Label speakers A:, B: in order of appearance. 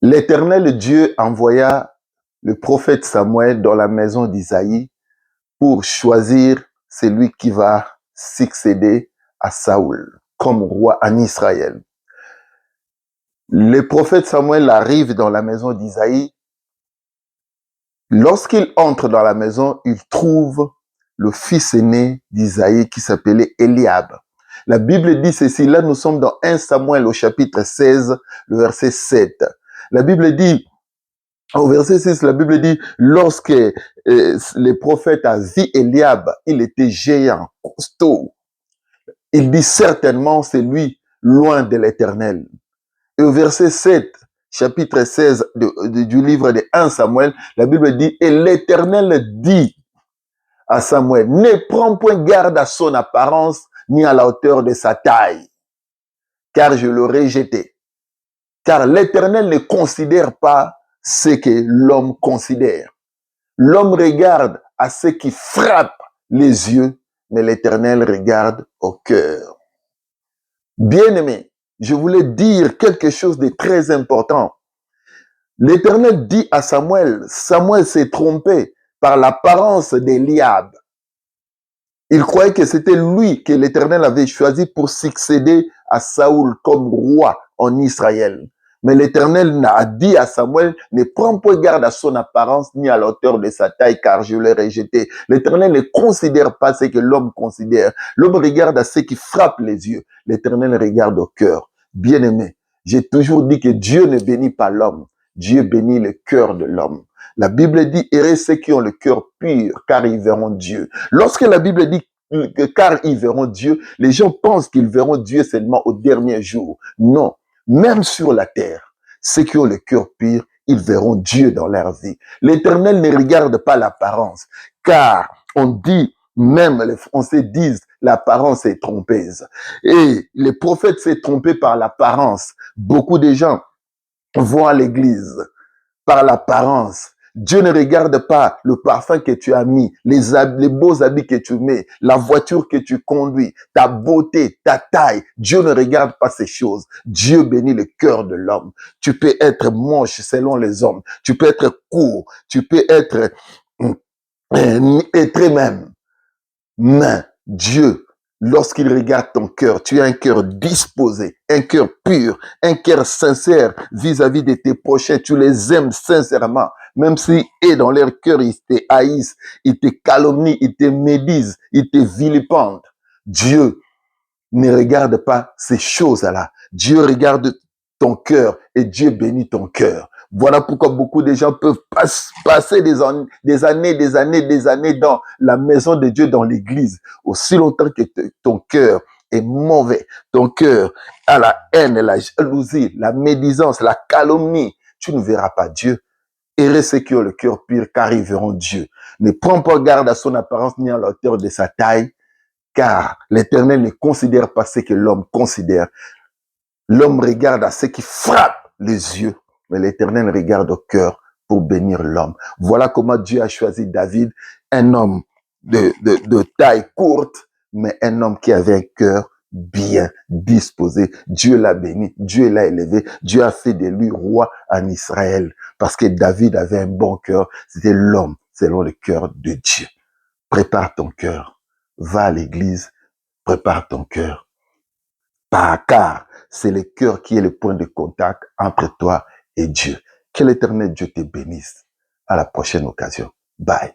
A: L'Éternel Dieu envoya le prophète Samuel dans la maison d'Isaïe pour choisir celui qui va succéder à Saoul comme roi en Israël. Le prophète Samuel arrive dans la maison d'Isaïe. Lorsqu'il entre dans la maison, il trouve le fils aîné d'Isaïe qui s'appelait Eliab. La Bible dit ceci, là nous sommes dans 1 Samuel au chapitre 16, le verset 7. La Bible dit, au verset 6, la Bible dit, lorsque le prophète a vu Eliab, il était géant, costaud. Il dit certainement c'est lui loin de l'Éternel. Et au verset 7, chapitre 16 du livre de 1 Samuel, la Bible dit, et l'Éternel dit à Samuel, ne prends point garde à son apparence ni à la hauteur de sa taille, car je l'aurai jeté. Car l'Éternel ne considère pas ce que l'homme considère. L'homme regarde à ce qui frappe les yeux, mais l'Éternel regarde au cœur. Bien-aimé, je voulais dire quelque chose de très important. L'Éternel dit à Samuel, Samuel s'est trompé par l'apparence d'Eliab. Il croyait que c'était lui que l'Éternel avait choisi pour succéder à Saoul comme roi en Israël. Mais l'Éternel a dit à Samuel, ne prends point garde à son apparence ni à la hauteur de sa taille, car je l'ai rejeté. L'Éternel ne considère pas ce que l'homme considère. L'homme regarde à ce qui frappe les yeux. L'Éternel regarde au cœur. Bien-aimé, j'ai toujours dit que Dieu ne bénit pas l'homme. Dieu bénit le cœur de l'homme. La Bible dit, heureux ceux qui ont le cœur pur, car ils verront Dieu. Lorsque la Bible dit que car ils verront Dieu, les gens pensent qu'ils verront Dieu seulement au dernier jour. Non, même sur la terre, ceux qui ont le cœur pur, ils verront Dieu dans leur vie. L'Éternel ne regarde pas l'apparence, car on dit, même les Français disent, l'apparence est trompeuse. Et les prophètes s'est trompé par l'apparence. Beaucoup de gens vont à l'église par l'apparence. Dieu ne regarde pas le parfum que tu as mis, les beaux habits que tu mets, la voiture que tu conduis, ta beauté, ta taille. Dieu ne regarde pas ces choses. Dieu bénit le cœur de l'homme. Tu peux être moche selon les hommes. Tu peux être court. Tu peux être très même. Mais Dieu, lorsqu'il regarde ton cœur, tu as un cœur disposé, un cœur pur, un cœur sincère vis-à-vis de tes prochains. Tu les aimes sincèrement, même si et dans leur cœur, ils te haïssent, ils te calomnient, ils te médisent, ils te vilipendent. Dieu ne regarde pas ces choses-là. Dieu regarde ton cœur et Dieu bénit ton cœur. Voilà pourquoi beaucoup de gens peuvent passer des années dans la maison de Dieu, dans l'église, aussi longtemps que ton cœur est mauvais, ton cœur a la haine, la jalousie, la médisance, la calomnie, tu ne verras pas Dieu. Heureux ceux qui ont le cœur pur, car ils verront Dieu. Ne prends pas garde à son apparence ni à la hauteur de sa taille, car l'Éternel ne considère pas ce que l'homme considère. L'homme regarde à ce qui frappe les yeux, mais l'Éternel regarde au cœur pour bénir l'homme. Voilà comment Dieu a choisi David, un homme de taille courte, mais un homme qui avait un cœur bien disposé. Dieu l'a béni, Dieu l'a élevé, Dieu a fait de lui roi en Israël, parce que David avait un bon cœur. C'était l'homme selon le cœur de Dieu. Prépare ton cœur, va à l'église, prépare ton cœur. Car c'est le cœur qui est le point de contact entre toi et Dieu. Que l'Éternel Dieu te bénisse. À la prochaine occasion. Bye.